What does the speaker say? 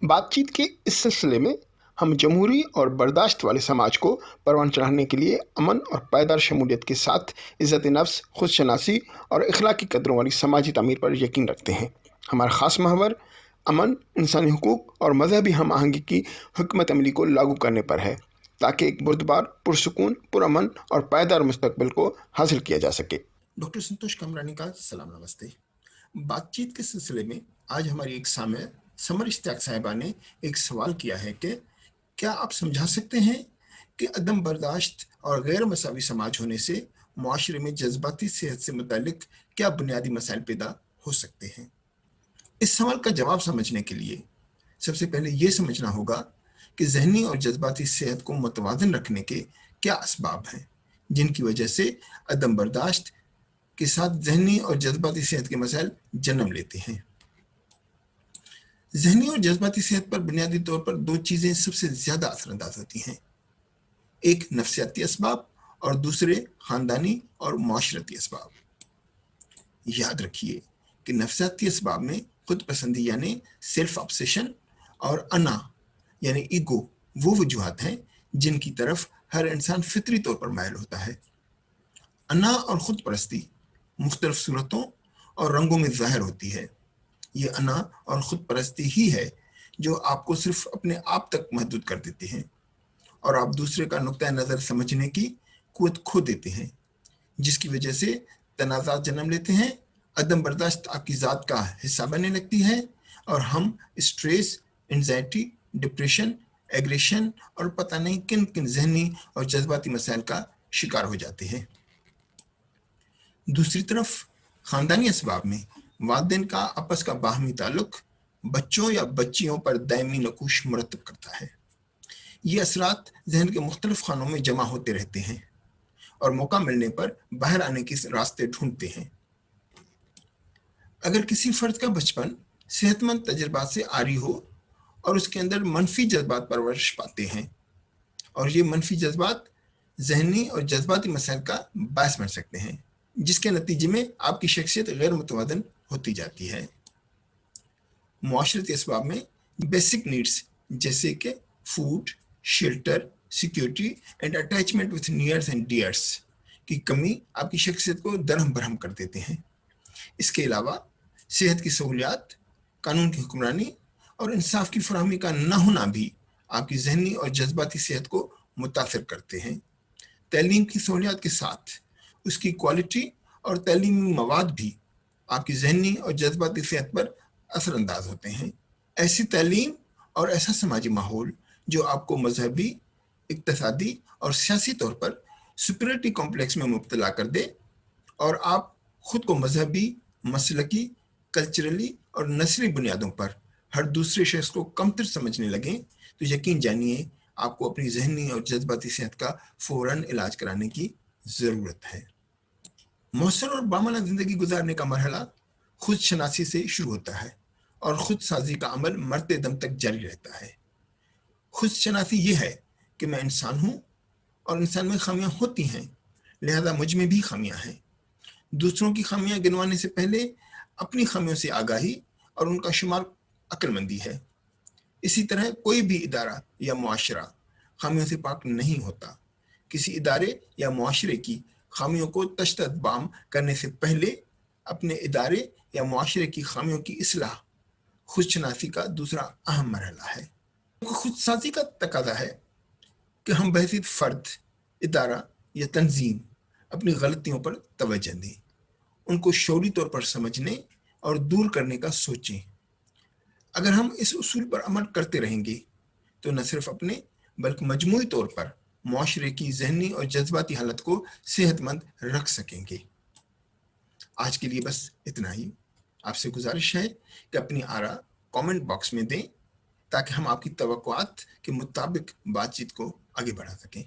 बातचीत के इस सिलसिले में हम जमहूरी और बर्दाश्त वाले समाज को परवान चढ़ाने के लिए अमन और पायदार शमूलियत के साथ इज़्ज़त नफ्स, खुद शनासी और इखलाकी कदरों वाली समाजी तामीर पर यकीन रखते हैं। हमारा ख़ास महवर अमन, इंसानी हुकूक और मजहबी हम आहंगी की हिकमत अमली को लागू करने पर है, ताकि एक बुर्दबार, पुरसकून, पुरअमन और पायदार मुस्तकबिल को हासिल किया जा सके। डॉक्टर संतोष कामरानी का सलाम नमस्ते। बातचीत के सिलसिले में आज हमारी एक सामع समर इश्तियाक साहिबा ने एक सवाल किया है कि क्या आप समझा सकते हैं कि अदम बर्दाश्त और गैर मसावी समाज होने से मुआशरे में जज्बाती सेहत से मुतालिक क्या बुनियादी मसाइल पैदा हो सकते हैं। इस सवाल का जवाब समझने के लिए सबसे पहले ये समझना होगा कि जहनी और जज्बाती सेहत को मुतवाज़न रखने के क्या असबाब हैं जिनकी वजह से अदम बर्दाश्त के साथ जहनी और जज्बाती सेहत के मसाइल जन्म लेते हैं। जहनी और जज्बाती सेहत पर बुनियादी तौर पर दो चीज़ें सबसे ज़्यादा असरअंदाज होती हैं, एक नफ्सियाती असबाब और दूसरे ख़ानदानी और माशरती असबाब। याद रखिए कि नफ्सियाती असबाब में खुद पसंदी यानी सेल्फ ऑब्सेशन और अना यानी ईगो वो वजूहात हैं जिनकी तरफ हर इंसान फितरी तौर पर मायल होता है। अना और खुद परस्ती मुख्तलिफ सूरतों और रंगों में ज़ाहिर होती है। ये अना और खुद परस्ती ही है जो आपको सिर्फ अपने आप तक महदूद कर देते हैं और आप दूसरे का नुक्ता नज़र समझने की कुव्वत खो देते हैं, जिसकी वजह से तनाज़ात जन्म लेते हैं, अदम बर्दाश्त आपकी ज़ात का हिस्सा बनने लगती है और हम स्ट्रेस, एंजाइटी, डिप्रेशन, एग्रेशन और पता नहीं किन किन जहनी और जज्बाती मसाइल का शिकार हो जाते हैं। दूसरी तरफ ख़ानदानी असबाब में वालिदैन का आपस का बाहमी ताल्लुक बच्चों या बच्चियों पर दायमी नकूश मुरतब करता है। ये असरात जहन के मुख्तलिफ खानों में जमा होते रहते हैं और मौका मिलने पर बाहर आने के रास्ते ढूंढते हैं। अगर किसी फ़र्द का बचपन सेहतमंद तजर्बात से आरी हो और उसके अंदर मनफी जज्बात परवरिश पाते हैं और ये मनफी जज्बात जहनी और जज्बाती मसाइल का बायस बन सकते हैं, जिसके नतीजे में आपकी शख्सियत गैर मुतवाज़न होती जाती है। मुआशरती असबाब में बेसिक नीड्स जैसे कि food, shelter, security and attachment with nears and dears की कमी आपकी शख्सियत को दरहम बरहम कर देते हैं। इसके अलावा सेहत की सहूलियात, कानून की हुक्मरानी और इंसाफ की फराहमी का न होना भी आपकी जहनी और जज्बाती सेहत को मुतासर करते हैं। तालीम की सहूलियात के साथ उसकी क्वालिटी और तालीमी मवाद भी आपकी जहनी और जज्बाती सेहत पर असरअंदाज होते हैं। ऐसी तालीम और ऐसा समाजी माहौल जो आपको मजहबी, इक्तसादी और सियासी तौर पर सुपीरियरिटी कॉम्प्लेक्स में मुब्तला कर दे और आप खुद को मजहबी, मसलकी, कल्चरली और नस्ली बुनियादों पर हर दूसरे शख्स को कमतर समझने लगें, तो यकीन जानिए आपको अपनी जहनी और जज्बाती सेहत का फ़ौरन इलाज कराने की ज़रूरत है। मौसर और बामना ज़िंदगी गुजारने का मरहला खुद शनासी से शुरू होता है और खुद साजी का अमल मरते दम तक जारी रहता है। खुद शनासी ये है कि मैं इंसान हूँ और इंसान में खामियां होती हैं, लिहाजा मुझ में भी खामियां हैं। दूसरों की खामियां गिनवाने से पहले अपनी खामियों से आगाही और उनका शुमार अक्लमंदी है। इसी तरह कोई भी इदारा या मुआशरा खामियों से पाक नहीं होता। किसी इदारे या मुआशरे की खामियों को तश्त-ए-बाम करने से पहले अपने इदारे या मुआशरे की खामियों की इस्लाह खुदशनासी का दूसरा अहम मरहला है। खुदसाजी का तकाजा है कि हम बहसीत फ़र्द, इदारा या तंजीम अपनी गलतियों पर तवज्जो दें, उनको शौरी तौर पर समझने और दूर करने का सोचें। अगर हम इस उसूल पर अमल करते रहेंगे तो न सिर्फ अपने बल्कि मजमूई तौर पर मुआशरे की जहनी और जज्बाती हालत को सेहतमंद रख सकेंगे। आज के लिए बस इतना ही। आपसे गुजारिश है कि अपनी आरा कमेंट बॉक्स में दें ताकि हम आपकी तवक्कुआत के मुताबिक बातचीत को आगे बढ़ा सकें।